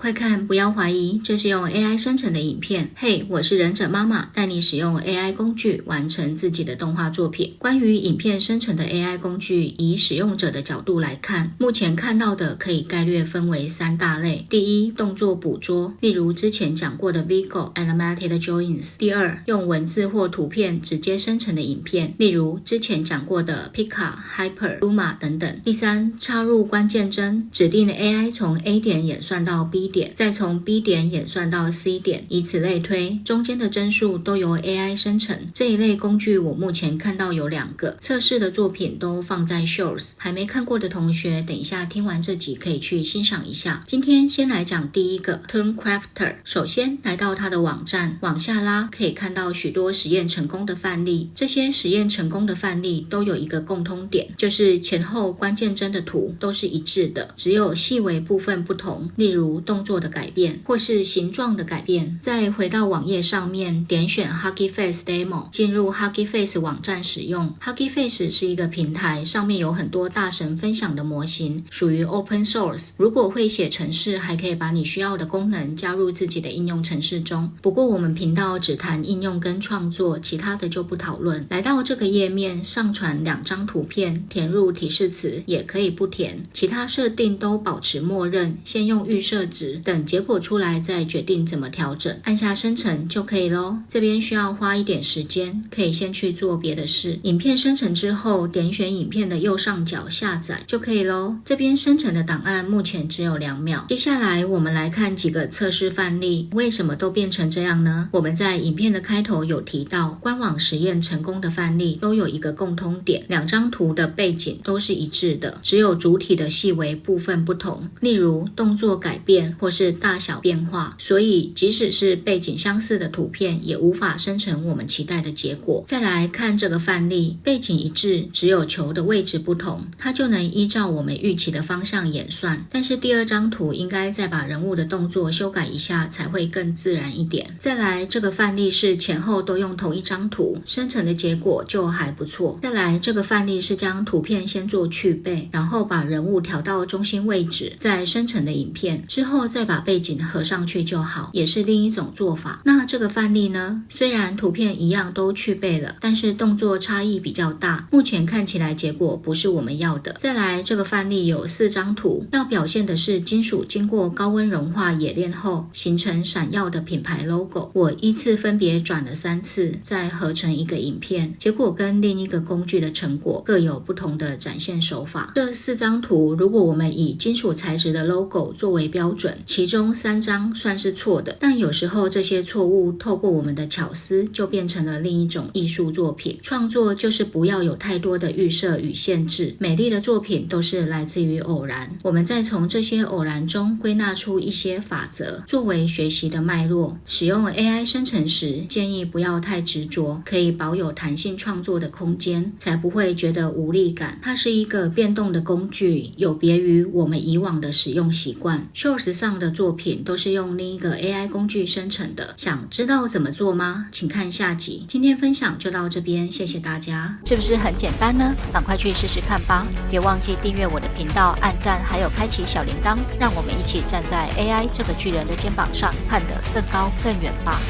快看，不要怀疑，这是用 AI 生成的影片。嘿，我是忍者妈妈，带你使用 AI 工具完成自己的动画作品。关于影片生成的 AI 工具，以使用者的角度来看，目前看到的可以概略分为3大类。第一，动作捕捉，例如之前讲过的 Vigo Animated Joins。第二，用文字或图片直接生成的影片，例如之前讲过的 Pika、Hyper、Luma 等等。第三，插入关键帧，指定的 AI 从 A 点演算到 B 点，再从 B 点演算到 C 点，以此类推，中间的帧数都由 AI 生成。这一类工具我目前看到有2个，测试的作品都放在 Shorts， 还没看过的同学等一下听完这集可以去欣赏一下。今天先来讲第一个 Tooncrafter。 首先来到它的网站，往下拉可以看到许多实验成功的范例。这些实验成功的范例都有一个共通点，就是前后关键帧的图都是一致的，只有细微部分不同，例如动作的改变或是形状的改变。再回到网页上面，点选 Hugging Face Demo， 进入 Hugging Face 网站使用。 Hugging Face 是一个平台，上面有很多大神分享的模型，属于 Open Source。 如果会写程式，还可以把你需要的功能加入自己的应用程式中。不过我们频道只谈应用跟创作，其他的就不讨论。来到这个页面，上传2张图片，填入提示词也可以不填，其他设定都保持默认，先用预设值，等结果出来再决定怎么调整，按下生成就可以咯。这边需要花一点时间，可以先去做别的事。影片生成之后，点选影片的右上角下载就可以咯。这边生成的档案目前只有2秒。接下来我们来看几个测试范例。为什么都变成这样呢？我们在影片的开头有提到，官网实验成功的范例都有一个共通点，2张图的背景都是一致的，只有主体的细微部分不同，例如动作改变或是大小变化，所以即使是背景相似的图片，也无法生成我们期待的结果。再来看这个范例，背景一致，只有球的位置不同，它就能依照我们预期的方向演算，但是第2张图应该再把人物的动作修改一下，才会更自然一点。再来这个范例是前后都用同一张图，生成的结果就还不错。再来这个范例是将图片先做去背，然后把人物调到中心位置，再生成的影片，之后再把背景合上去就好，也是另一种做法。那这个范例呢，虽然图片一样都去背了，但是动作差异比较大，目前看起来结果不是我们要的。再来这个范例有4张图，要表现的是金属经过高温融化冶炼后形成闪耀的品牌 logo。 我依次分别转了3次，再合成一个影片，结果跟另一个工具的成果各有不同的展现手法。这4张图如果我们以金属材质的 logo 作为标准，其中3张算是错的，但有时候这些错误透过我们的巧思就变成了另一种艺术作品。创作就是不要有太多的预设与限制，美丽的作品都是来自于偶然，我们再从这些偶然中归纳出一些法则作为学习的脉络。使用 AI 生成时，建议不要太执着，可以保有弹性创作的空间，才不会觉得无力感。它是一个变动的工具，有别于我们以往的使用习惯。 Shorts 上的作品都是用另一个 AI 工具生成的，想知道怎么做吗？请看下集。今天分享就到这边，谢谢大家。是不是很简单呢？赶快去试试看吧！别忘记订阅我的频道、按赞，还有开启小铃铛，让我们一起站在 AI 这个巨人的肩膀上，看得更高更远吧。